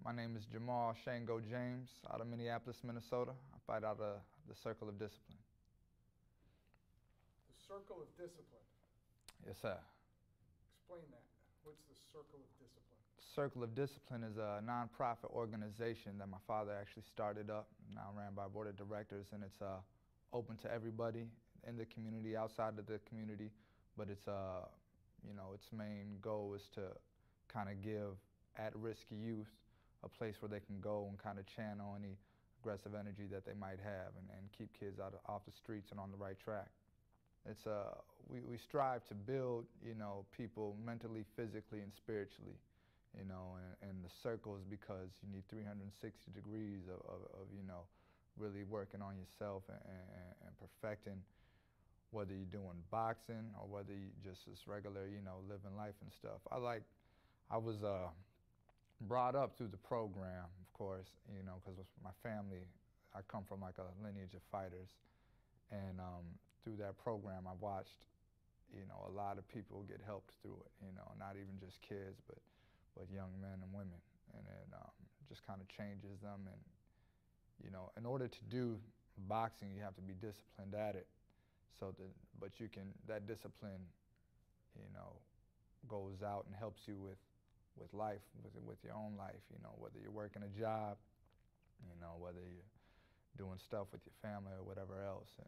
My name is Jamaal Shango James out of Minneapolis, Minnesota. I fight out of the Circle of Discipline. The Circle of Discipline. Yes, sir. Explain that. What's the Circle of Discipline? Circle of Discipline is a nonprofit organization that my father actually started up, now ran by a board of directors, and it's open to everybody in the community, outside of the community, but it's its main goal is to kind of give at-risk youth a place where they can go and kind of channel any aggressive energy that they might have and keep kids off the streets and on the right track. It's we strive to build, people mentally, physically, and spiritually, and the circles, because you need 360 degrees of really working on yourself and perfecting, whether you're doing boxing or whether you just regular, living life and stuff. I was brought up through the program, of course, because my family, I come from like a lineage of fighters, and through that program I watched, a lot of people get helped through it, not even just kids, but young men and women, and it just kind of changes them. And in order to do boxing, you have to be disciplined at it, but that discipline, goes out and helps you with life, with your own life, whether you're working a job, whether you're doing stuff with your family or whatever else. And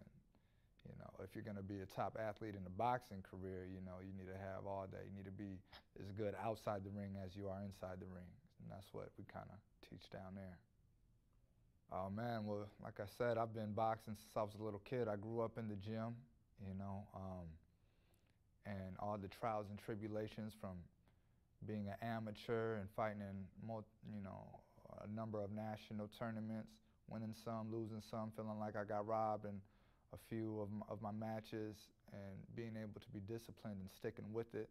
if you're going to be a top athlete in the boxing career, you need to have all day. You need to be as good outside the ring as you are inside the ring, and that's what we kind of teach down there. Oh man, well, like I said, I've been boxing since I was a little kid. I grew up in the gym, and all the trials and tribulations from being an amateur and fighting in, a number of national tournaments, winning some, losing some, feeling like I got robbed in a few of my matches, and being able to be disciplined and sticking with it,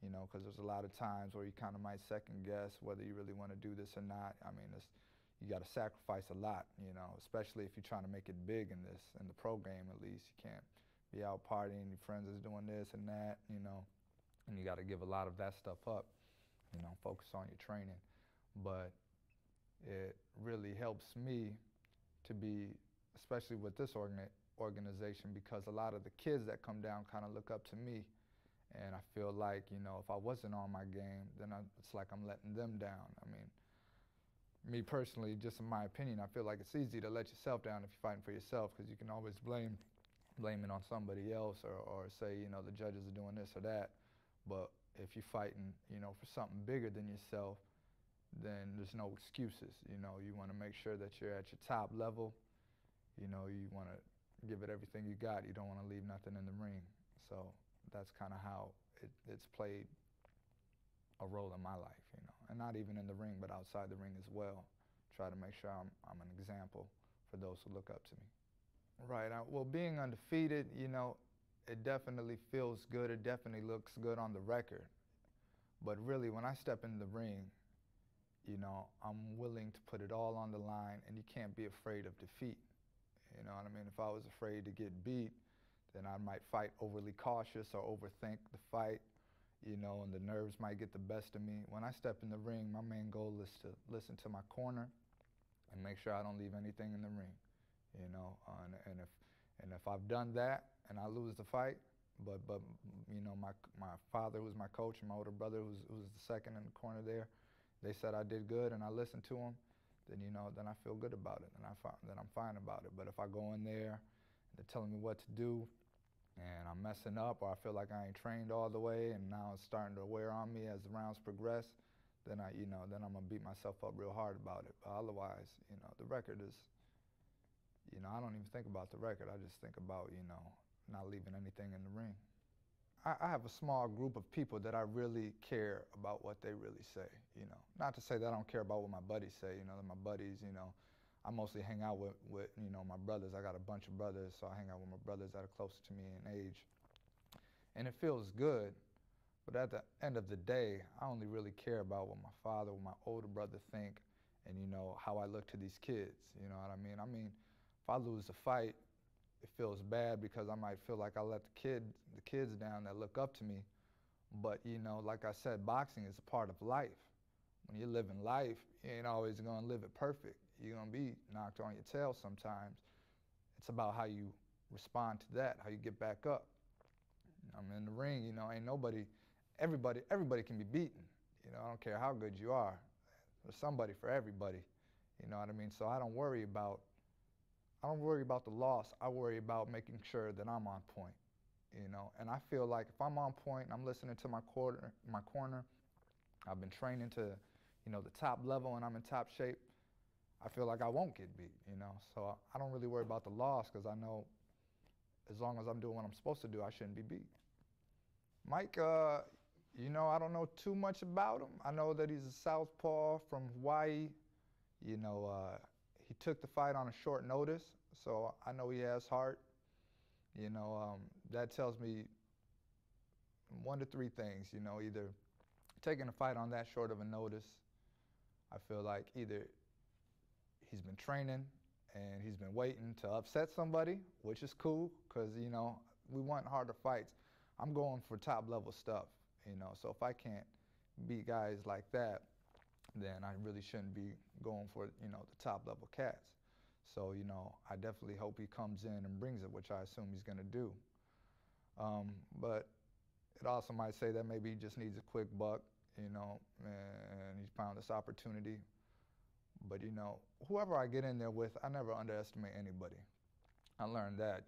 because there's a lot of times where you kind of might second guess whether you really want to do this or not. I mean, you got to sacrifice a lot, especially if you're trying to make it big in the pro game at least. You can't be out partying, your friends is doing this and that, and you got to give a lot of that stuff up, focus on your training. But it really helps me to be, especially with this organization, because a lot of the kids that come down kind of look up to me, and I feel like, if I wasn't on my game, then it's like I'm letting them down. I mean, me personally, just in my opinion, I feel like it's easy to let yourself down if you're fighting for yourself, because you can always blame it on somebody else, or say, the judges are doing this or that. But if you're fighting, for something bigger than yourself, then there's no excuses. You want to make sure that you're at your top level. You want to give it everything you got. You don't want to leave nothing in the ring. So that's kind of how it's played a role in my life, and not even in the ring, but outside the ring as well. Try to make sure I'm an example for those who look up to me. Right. Well, being undefeated, it definitely feels good. It definitely looks good on the record. But really, when I step in the ring, I'm willing to put it all on the line, and you can't be afraid of defeat. You know what I mean? If I was afraid to get beat, then I might fight overly cautious or overthink the fight, and the nerves might get the best of me. When I step in the ring, my main goal is to listen to my corner and make sure I don't leave anything in the ring, and if I've done that and I lose the fight, but my father, who's my coach, and my older brother, who's the second in the corner there, they said I did good and I listened to them, then then I feel good about it, and then I'm fine about it. But if I go in there and they're telling me what to do, and I'm messing up, or I feel like I ain't trained all the way, and now it's starting to wear on me as the rounds progress, then then I'm gonna beat myself up real hard about it. But otherwise, the record is, I don't even think about the record. I just think about, not leaving anything in the ring. I have a small group of people that I really care about what they really say, Not to say that I don't care about what my buddies say, my buddies, I mostly hang out with my brothers. I got a bunch of brothers, so I hang out with my brothers that are closer to me in age. And it feels good, but at the end of the day, I only really care about what my father or my older brother think, and how I look to these kids, you know what I mean? I mean, if I lose a fight, it feels bad because I might feel like I let the kids down that look up to me. But like I said, boxing is a part of life. when you're living life, you ain't always gonna live it perfect. You're gonna be knocked on your tail sometimes. It's about how you respond to that, how you get back up. I'm in the ring, ain't nobody, everybody can be beaten. I don't care how good you are. There's somebody for everybody. You know what I mean? So I don't worry about the loss. I worry about making sure that I'm on point. And I feel like if I'm on point, I'm listening to my corner, I've been training to, the top level and I'm in top shape, I feel like I won't get beat. So I don't really worry about the loss because I know as long as I'm doing what I'm supposed to do, I shouldn't be beat. Mike, I don't know too much about him. I know that he's a southpaw from Hawaii. He took the fight on a short notice, so I know he has heart. That tells me one to three things. Either taking a fight on that short of a notice, I feel like either he's been training and he's been waiting to upset somebody, which is cool because, we want harder fights. I'm going for top level stuff, so if I can't beat guys like that, then I really shouldn't be going for, the top level cats. So, I definitely hope he comes in and brings it, which I assume he's going to do. But it also might say that maybe he just needs a quick buck, and he's found this opportunity. But, whoever I get in there with, I never underestimate anybody. I learned that,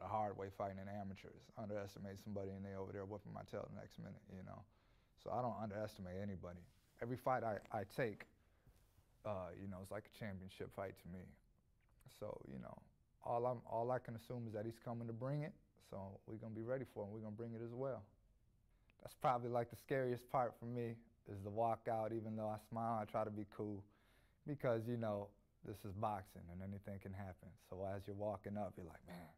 the hard way fighting in amateurs. Underestimate somebody and they over there whipping my tail the next minute, So I don't underestimate anybody. Every fight I take, it's like a championship fight to me. So, all I can assume is that he's coming to bring it. So we're going to be ready for him. We're going to bring it as well. That's probably like the scariest part for me is the walkout. Even though I smile, I try to be cool because, this is boxing and anything can happen. So as you're walking up, you're like, man,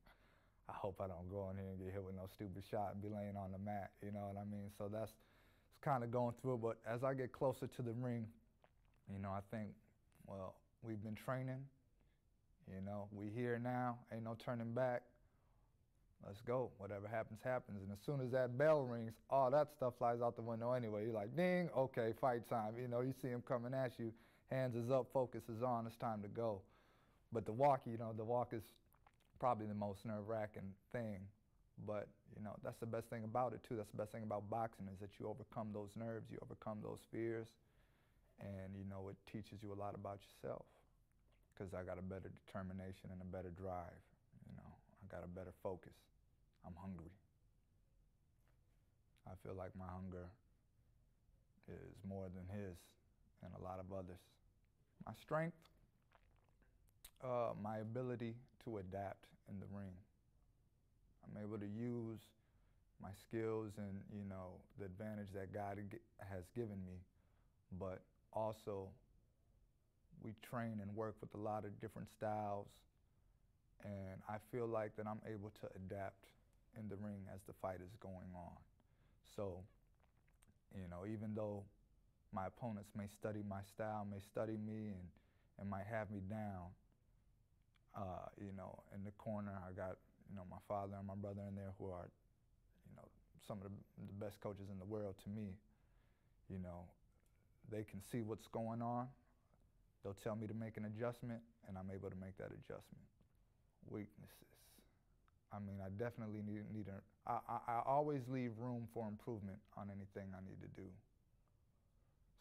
I hope I don't go in here and get hit with no stupid shot and be laying on the mat. You know what I mean? So it's kind of going through. But as I get closer to the ring, I think, well, we've been training. We here now. Ain't no turning back. Let's go. Whatever happens, happens. And as soon as that bell rings, all that stuff flies out the window anyway. You're like, ding, okay, fight time. You see him coming at you. Hands is up, focus is on, it's time to go. But the walk is probably the most nerve-wracking thing. But, that's the best thing about it, too. That's the best thing about boxing is that you overcome those nerves, you overcome those fears, and, it teaches you a lot about yourself. Because I got a better determination and a better drive, I got a better focus. I'm hungry. I feel like my hunger is more than his and a lot of others. My strength, my ability to adapt in the ring. I'm able to use my skills and, the advantage that God has given me, but also we train and work with a lot of different styles, and I feel like that I'm able to adapt in the ring as the fight is going on. So, even though my opponents may study my style, may study me, and might have me down, in the corner I got, my father and my brother in there who are, some of the best coaches in the world to me. They can see what's going on. They'll tell me to make an adjustment, and I'm able to make that adjustment. Weaknesses. I definitely I always leave room for improvement on anything I need to do.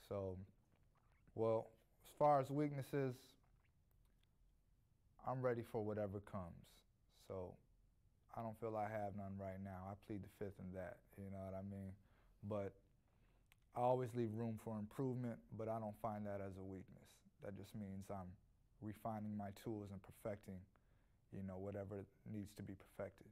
So, well, as far as weaknesses, I'm ready for whatever comes. So, I don't feel I have none right now. I plead the fifth in that, you know what I mean? But I always leave room for improvement, but I don't find that as a weakness. That just means I'm refining my tools and perfecting, whatever needs to be perfected.